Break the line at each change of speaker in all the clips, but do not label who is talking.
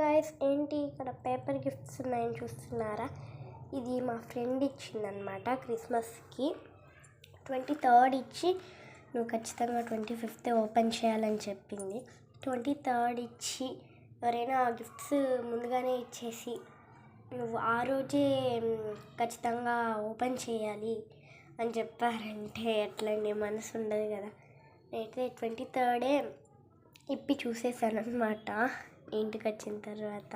Guys, ఏంటి ఇక్కడ paper gifts ఉన్నాయని చూస్తున్నారా? ఇది మా ఫ్రెండ్ ఇచ్చిందనమాట క్రిస్మస్కి. 23rd ఇచ్చి నువ్వు ఖచ్చితంగా 25th ఓపెన్ చేయాలని చెప్పింది. 23rd ఇచ్చి ఎవరైనా గిఫ్ట్స్ ముందుగానే ఇచ్చేసి నువ్వు ఆ రోజే ఖచ్చితంగా ఓపెన్ చేయాలి అని చెప్పారంటే ఎట్లండి, మనసు ఉండదు కదా. నేనైతే 23rd ఇప్పి చూసేసాను అనమాట. ఇంటికి వచ్చిన తర్వాత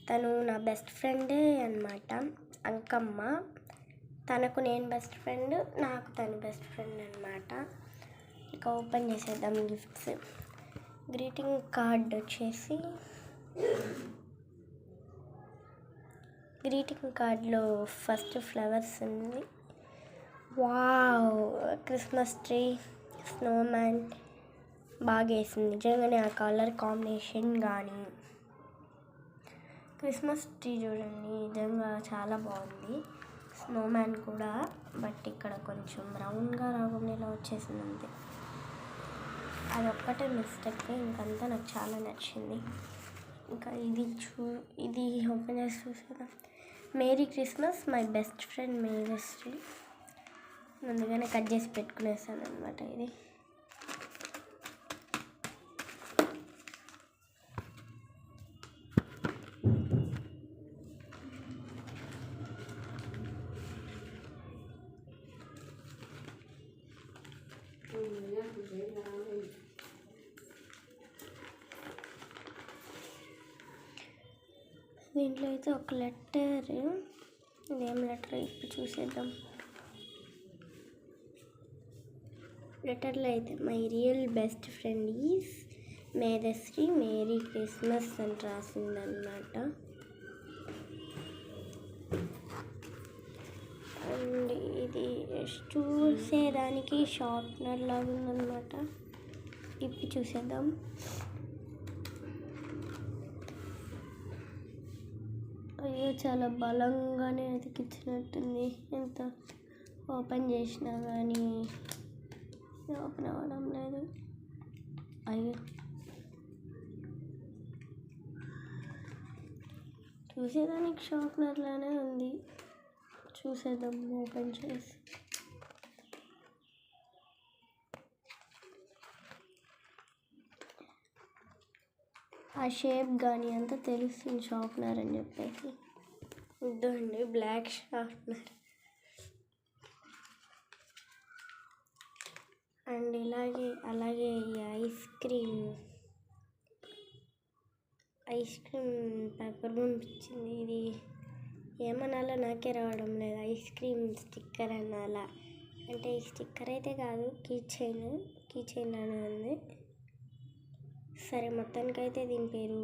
తను నా బెస్ట్ ఫ్రెండే అనమాట, అంకమ్మ. తనకు నేను బెస్ట్ ఫ్రెండ్, నాకు తను బెస్ట్ ఫ్రెండ్ అనమాట. ఇక ఓపెన్ చేసేద్దాం గిఫ్ట్స్. గ్రీటింగ్ కార్డ్ వచ్చేసి, గ్రీటింగ్ కార్డ్లో ఫస్ట్ ఫ్లవర్స్ ఉంది. వావ్, క్రిస్మస్ ట్రీ, స్నోమ్యాన్ బాగా వేసింది. నిజంగానే ఆ కలర్ కాంబినేషన్ కానీ క్రిస్మస్ ట్రీ చూడండి, నిజంగా చాలా బాగుంది. స్నోమ్యాన్ కూడా, బట్ ఇక్కడ కొంచెం రౌండ్గా రాకుండా ఇలా వచ్చేసింది అంతే. అది ఒక్కటే మిస్టేక్, ఇంకంతా నాకు చాలా నచ్చింది. ఇంకా ఇది ఓపెన్ చేసి చూసేదా. Merry Christmas, my best friend మేజస్ట్రీ. ముందుగానే కట్ చేసి పెట్టుకునేసాను అనమాట. ఇది దీంట్లో అయితే ఒక లెటర్, ఇదేం లెటర్ ఇప్పుడు చూసేద్దాం. లెటర్లో అయితే my real best friend is Medhashri, merry Christmas అని రాసిందనమాట. అండ్ ఇది చూసేదానికి షార్ప్నర్ లాగా ఉందన్నమాట. ఇప్పుడు చూసేద్దాం. అయ్యో, చాలా బలంగానే అతికిచ్చినట్టుంది. ఎంత ఓపెన్ చేసినా కానీ ఓపెన్ అవ్వడం లేదు. అయ్యో, చూసేదానికి షార్ప్నర్లానే ఉంది. చూసేద్దాం ఓపెన్ చేసి. ఆ షేప్ కానీ అంతా తెలుస్తుంది షార్ప్నర్ అని చెప్పేసి. ఇదండి బ్లాక్ షార్ప్నర్. అండ్ అలాగే ఈ ఐస్ క్రీమ్ పేపర్ పంపించింది. ఇది ఏమనాలో నాకే రావడం లేదు. ఐస్ క్రీమ్ స్టిక్కర్ అనాలా అంటే, ఈ స్టిక్కర్ అయితే కాదు, కీ చైన్ లానే ఉంది. సరే, మొత్తానికైతే దీని పేరు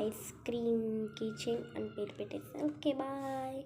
ఐస్ క్రీమ్ కీ చైన్ అని పేరు పెట్టేస్తాను. Okay, bye.